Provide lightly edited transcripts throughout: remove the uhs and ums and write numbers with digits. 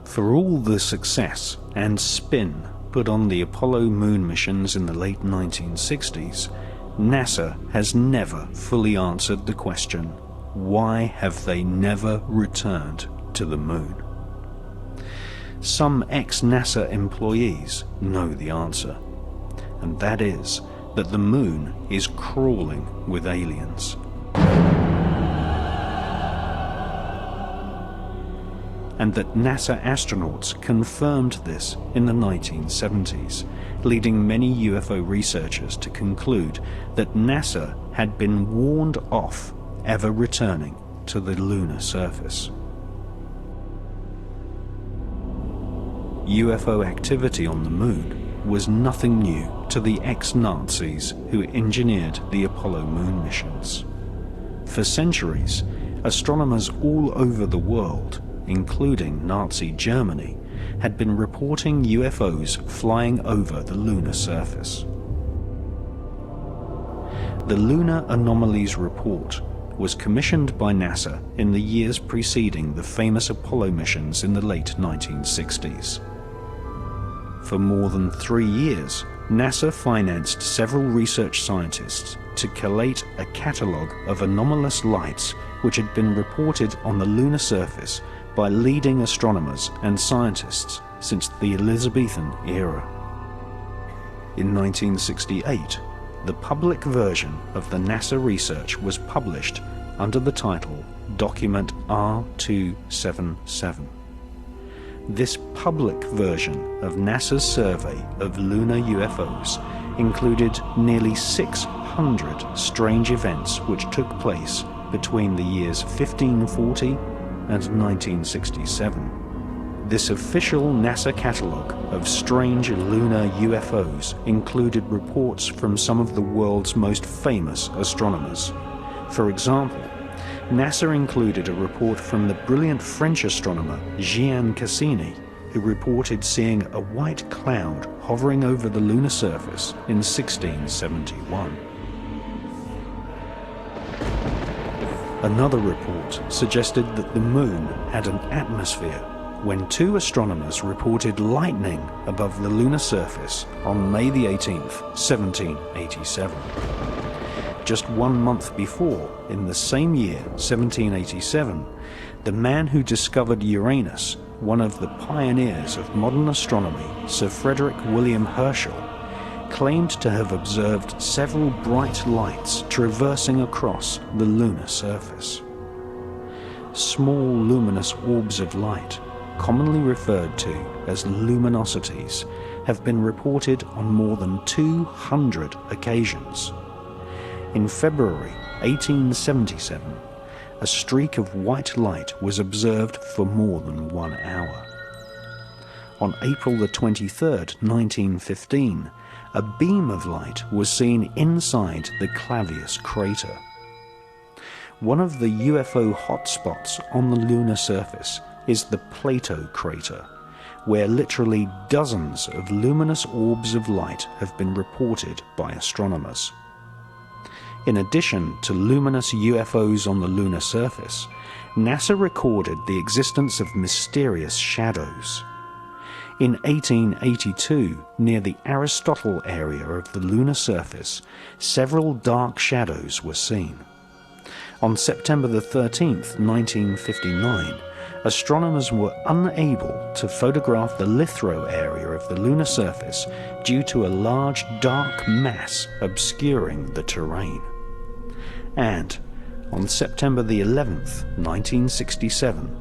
For all the success and spin put on the Apollo moon missions in the late 1960s, NASA has never fully answered the question, why have they never returned to the moon? Some ex-NASA employees know the answer, and that is that the moon is crawling with aliens. And that NASA astronauts confirmed this in the 1970s, leading many UFO researchers to conclude that NASA had been warned off ever returning to the lunar surface. UFO activity on the moon was nothing new to the ex-Nazis who engineered the Apollo moon missions. For centuries, astronomers all over the world, including Nazi Germany, had been reporting UFOs flying over the lunar surface. The Lunar Anomalies Report was commissioned by NASA in the years preceding the famous Apollo missions in the late 1960s. For more than 3 years, NASA financed several research scientists to collate a catalogue of anomalous lights which had been reported on the lunar surface by leading astronomers and scientists since the Elizabethan era. In 1968, the public version of the NASA research was published under the title Document R277. This public version of NASA's survey of lunar UFOs included nearly 600 strange events which took place between the years 1540 and 1967. This official NASA catalogue of strange lunar UFOs included reports from some of the world's most famous astronomers. For example, NASA included a report from the brilliant French astronomer Gian Cassini, who reported seeing a white cloud hovering over the lunar surface in 1671. Another report suggested that the moon had an atmosphere when 2 astronomers reported lightning above the lunar surface on May the 18th, 1787. Just 1 month before, in the same year, 1787, the man who discovered Uranus, one of the pioneers of modern astronomy, Sir Frederick William Herschel, claimed to have observed several bright lights traversing across the lunar surface. Small luminous orbs of light, commonly referred to as luminosities, have been reported on more than 200 occasions. In February 1877, a streak of white light was observed for more than 1 hour. On April the 23rd, 1915, a beam of light was seen inside the Clavius crater. One of the UFO hotspots on the lunar surface is the Plato crater, where literally dozens of luminous orbs of light have been reported by astronomers. In addition to luminous UFOs on the lunar surface, NASA recorded the existence of mysterious shadows. In 1882, near the Aristotle area of the lunar surface, several dark shadows were seen. On September the 13th, 1959, astronomers were unable to photograph the Lithro area of the lunar surface due to a large dark mass obscuring the terrain. And on September the 11th, 1967,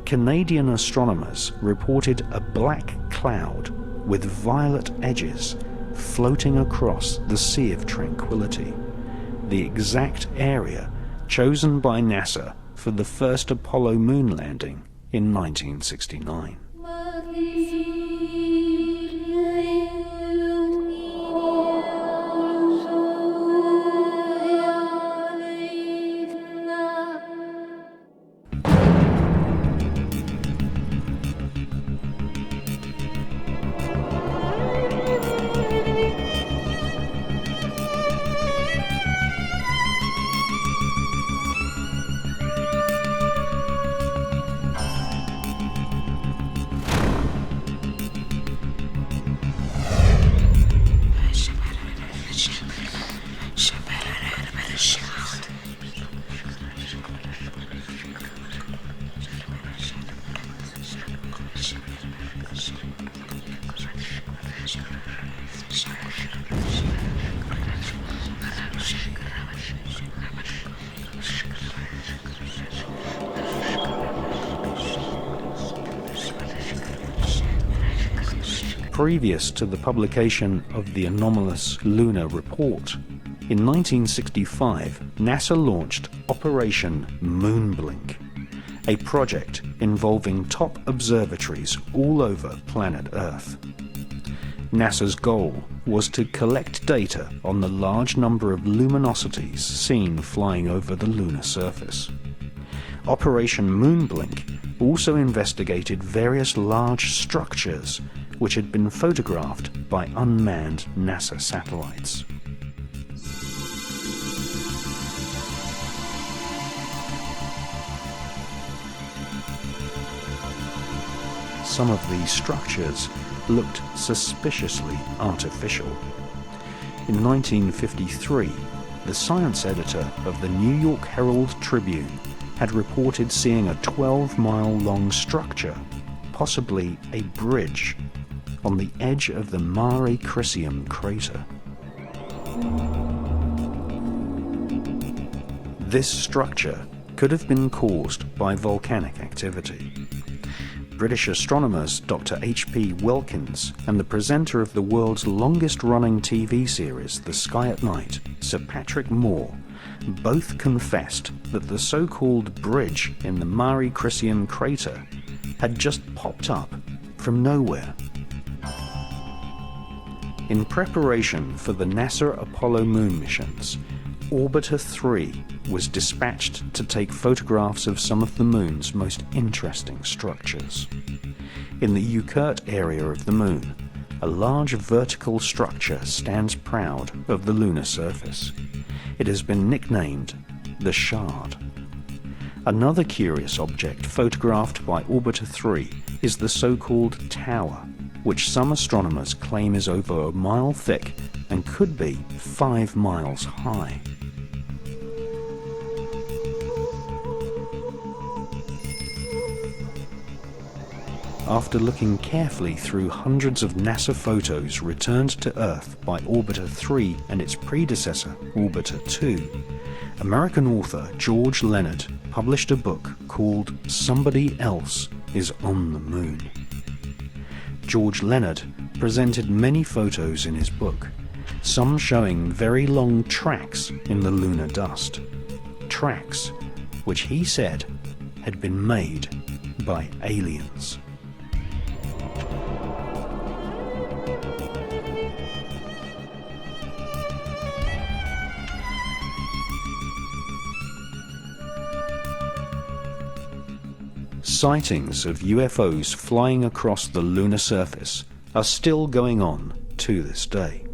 Canadian astronomers reported a black cloud with violet edges floating across the Sea of Tranquility, the exact area chosen by NASA for the first Apollo moon landing in 1969. Previous to the publication of the anomalous lunar report, in 1965, NASA launched Operation Moonblink, a project involving top observatories all over planet Earth. NASA's goal was to collect data on the large number of luminosities seen flying over the lunar surface. Operation Moonblink also investigated various large structures which had been photographed by unmanned NASA satellites. Some of these structures looked suspiciously artificial. In 1953, the science editor of the New York Herald Tribune had reported seeing a 12-mile-long structure, possibly a bridge, on the edge of the Mare Crisium crater. This structure could have been caused by volcanic activity. British astronomers Dr. H.P. Wilkins and the presenter of the world's longest-running TV series, The Sky at Night, Sir Patrick Moore, both confessed that the so-called bridge in the Mare Crisium crater had just popped up from nowhere. In preparation for the NASA Apollo moon missions, Orbiter 3 was dispatched to take photographs of some of the moon's most interesting structures. In the Uckert area of the moon, a large vertical structure stands proud of the lunar surface. It has been nicknamed the Shard. Another curious object photographed by Orbiter 3 is the so-called Tower, which some astronomers claim is over a mile thick and could be 5 miles high. After looking carefully through hundreds of NASA photos returned to Earth by Orbiter 3 and its predecessor, Orbiter 2, American author George Leonard published a book called Somebody Else is on the Moon. George Leonard presented many photos in his book, some showing very long tracks in the lunar dust, tracks which he said had been made by aliens. Sightings of UFOs flying across the lunar surface are still going on to this day.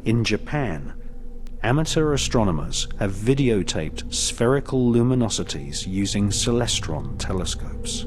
In Japan, amateur astronomers have videotaped spherical luminosities using celestron telescopes.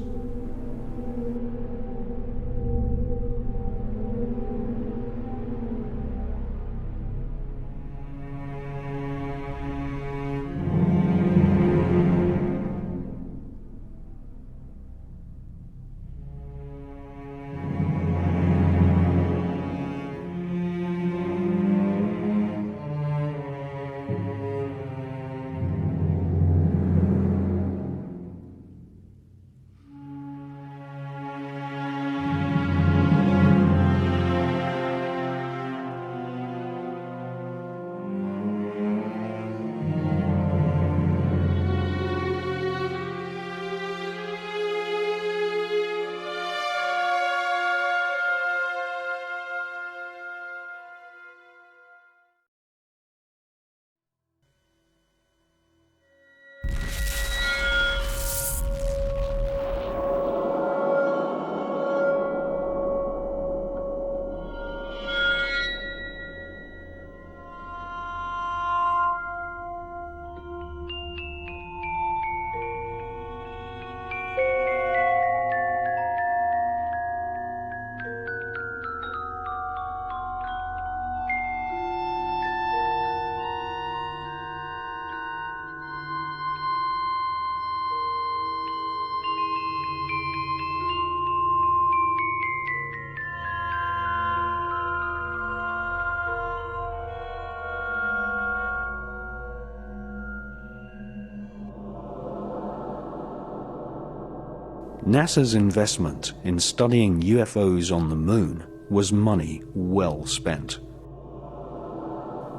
NASA's investment in studying UFOs on the moon was money well spent.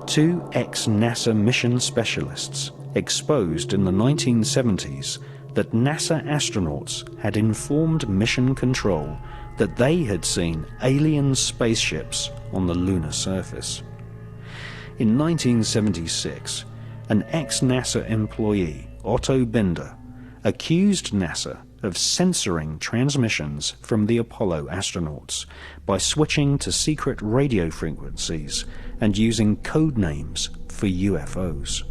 Two ex-NASA mission specialists exposed in the 1970s that NASA astronauts had informed Mission Control that they had seen alien spaceships on the lunar surface. In 1976, an ex-NASA employee, Otto Binder, accused NASA of censoring transmissions from the Apollo astronauts by switching to secret radio frequencies and using code names for UFOs.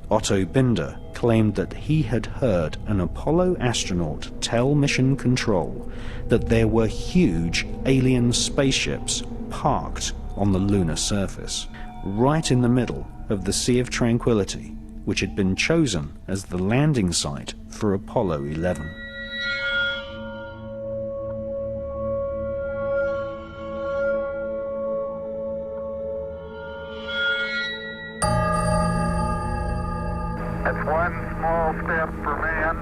Otto Binder claimed that he had heard an Apollo astronaut tell Mission Control that there were huge alien spaceships parked on the lunar surface, right in the middle of the Sea of Tranquility, which had been chosen as the landing site for Apollo 11. It's one small step for man,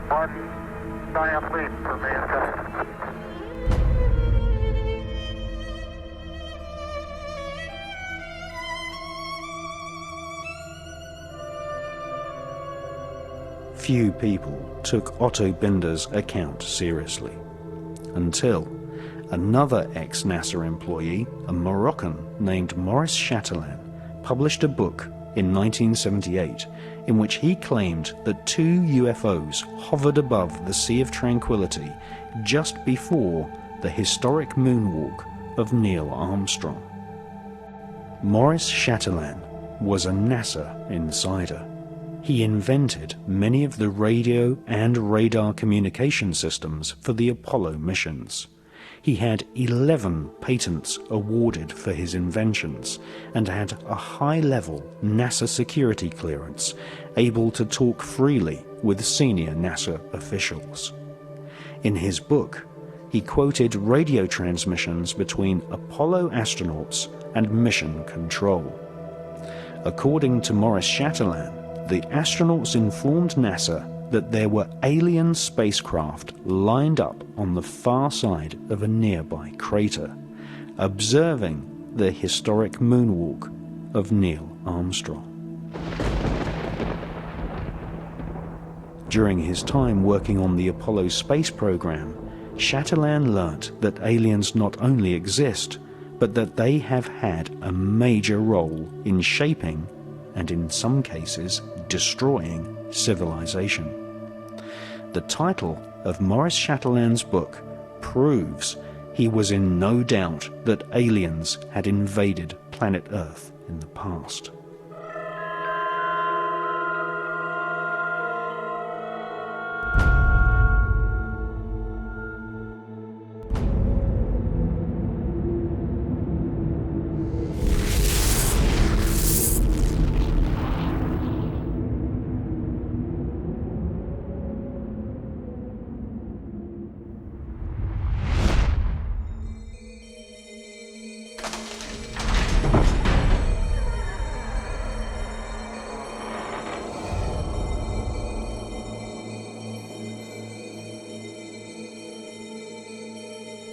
one giant leap for mankind. Few people took Otto Binder's account seriously, until another ex-NASA employee, a Moroccan named Maurice Chatelain, published a book in 1978 in which he claimed that two UFOs hovered above the Sea of Tranquility just before the historic moonwalk of Neil Armstrong. Maurice Chatelain was a NASA insider. He invented many of the radio and radar communication systems for the Apollo missions. He had 11 patents awarded for his inventions and had a high-level NASA security clearance, able to talk freely with senior NASA officials. In his book, he quoted radio transmissions between Apollo astronauts and Mission Control. According to Maurice Chatelain, the astronauts informed NASA that there were alien spacecraft lined up on the far side of a nearby crater, observing the historic moonwalk of Neil Armstrong. During his time working on the Apollo space program, Chatelain learnt that aliens not only exist, but that they have had a major role in shaping, and in some cases destroying, civilization. The title of Maurice Chatelain's book proves he was in no doubt that aliens had invaded planet Earth in the past.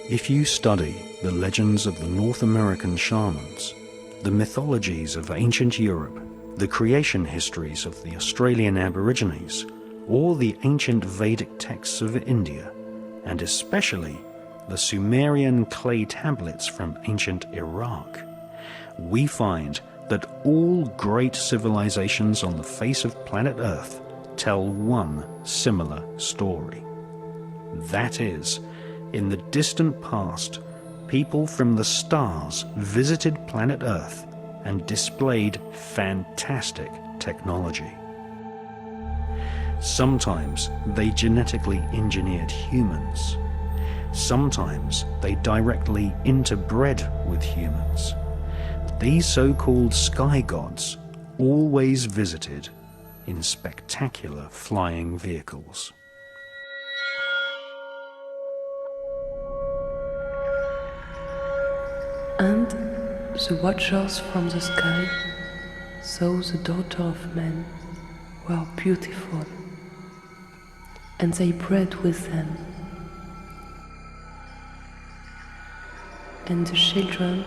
If you study the legends of the North American shamans, the mythologies of ancient Europe, the creation histories of the Australian Aborigines, or the ancient Vedic texts of India, and especially the Sumerian clay tablets from ancient Iraq, we find that all great civilizations on the face of planet Earth tell one similar story. That is, in the distant past, people from the stars visited planet Earth and displayed fantastic technology. Sometimes they genetically engineered humans. Sometimes they directly interbred with humans. These so-called sky gods always visited in spectacular flying vehicles. And the watchers from the sky saw the daughter of men were beautiful, and they bred with them. and the children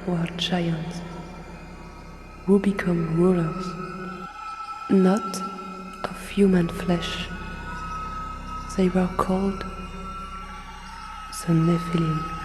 were giants, who become rulers, not of human flesh. They were called the Nephilim.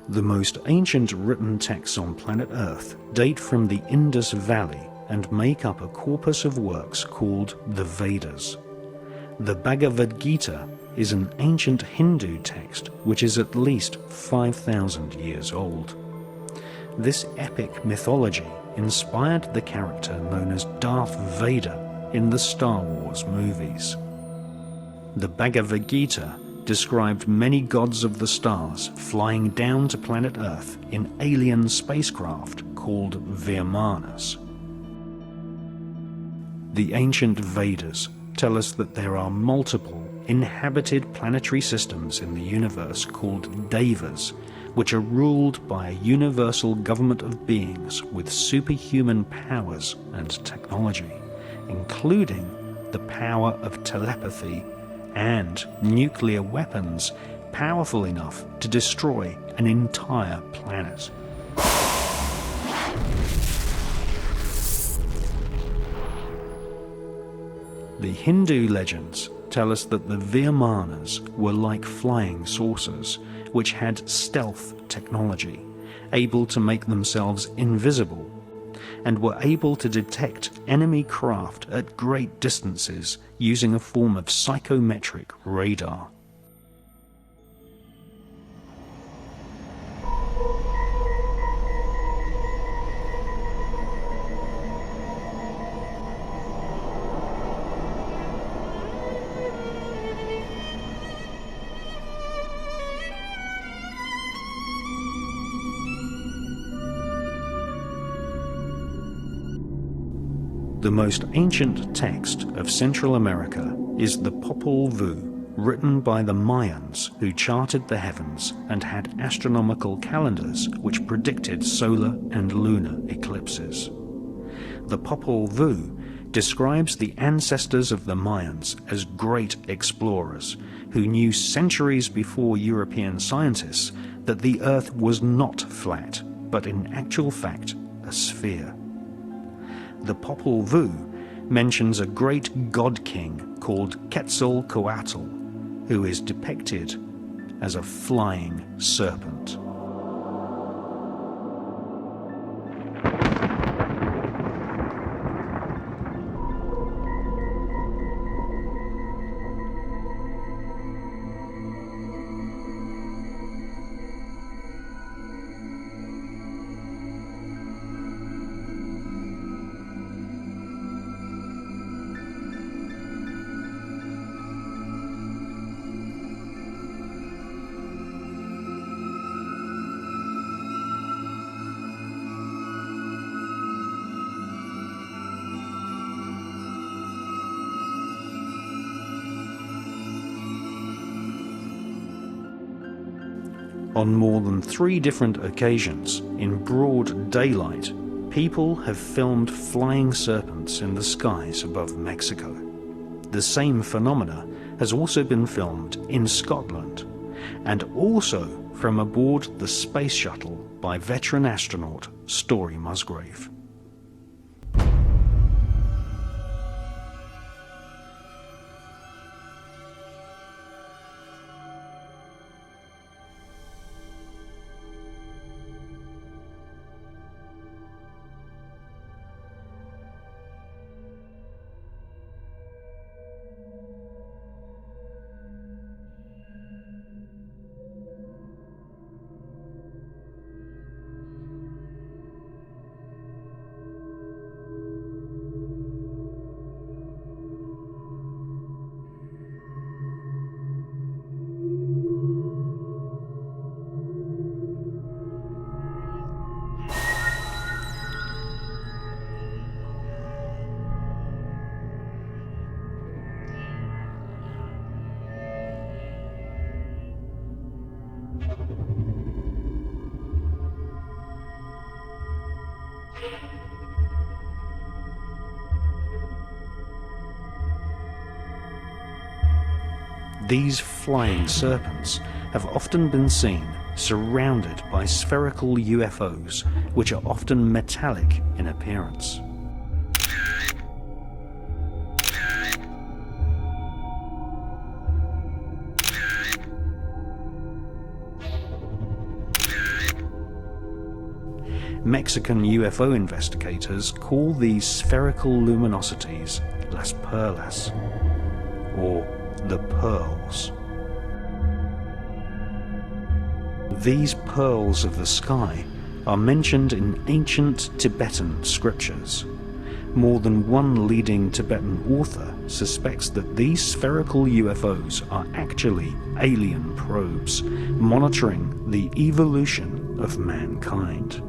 The most ancient written texts on planet Earth date from the Indus Valley and make up a corpus of works called the Vedas. The Bhagavad Gita is an ancient Hindu text which is at least 5,000 years old. This epic mythology inspired the character known as Darth Vader in the Star Wars movies. The Bhagavad Gita described many gods of the stars flying down to planet Earth in alien spacecraft called Vimanas. The ancient Vedas tell us that there are multiple inhabited planetary systems in the universe called Devas, which are ruled by a universal government of beings with superhuman powers and technology, including the power of telepathy and nuclear weapons powerful enough to destroy an entire planet. The Hindu legends tell us that the Vimanas were like flying saucers, which had stealth technology, able to make themselves invisible, and were able to detect enemy craft at great distances using a form of psychometric radar. The most ancient text of Central America is the Popol Vuh, written by the Mayans who charted the heavens and had astronomical calendars which predicted solar and lunar eclipses. The Popol Vuh describes the ancestors of the Mayans as great explorers who knew centuries before European scientists that the Earth was not flat, but in actual fact a sphere. The Popol Vuh mentions a great god-king called Quetzalcoatl, who is depicted as a flying serpent. On more than 3 different occasions, in broad daylight, people have filmed flying serpents in the skies above Mexico. The same phenomena has also been filmed in Scotland, and also from aboard the space shuttle by veteran astronaut Story Musgrave. These flying serpents have often been seen surrounded by spherical UFOs, which are often metallic in appearance. Mexican UFO investigators call these spherical luminosities Las Perlas, or the pearls. These pearls of the sky are mentioned in ancient Tibetan scriptures. More than one leading Tibetan author suspects that these spherical UFOs are actually alien probes monitoring the evolution of mankind.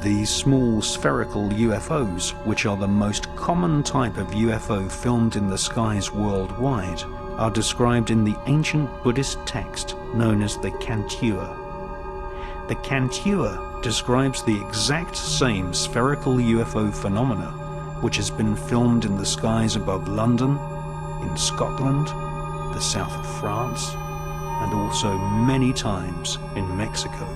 These small spherical UFOs, which are the most common type of UFO filmed in the skies worldwide, are described in the ancient Buddhist text known as the Cantua. The Cantua describes the exact same spherical UFO phenomena which has been filmed in the skies above London, in Scotland, the south of France, and also many times in Mexico.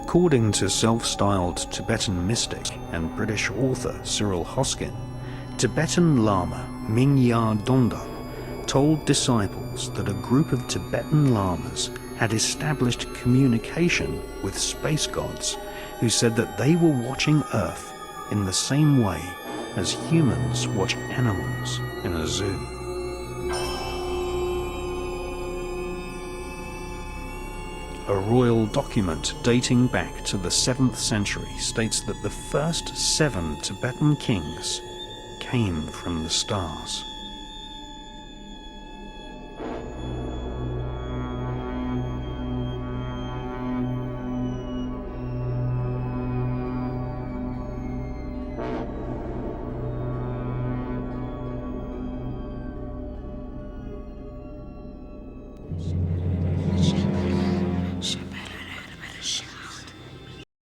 According to self-styled Tibetan mystic and British author Cyril Hoskin, Tibetan Lama Mingya Dondop told disciples that a group of Tibetan lamas had established communication with space gods who said that they were watching Earth in the same way as humans watch animals in a zoo. A royal document dating back to the 7th century states that the first 7 Tibetan kings came from the stars.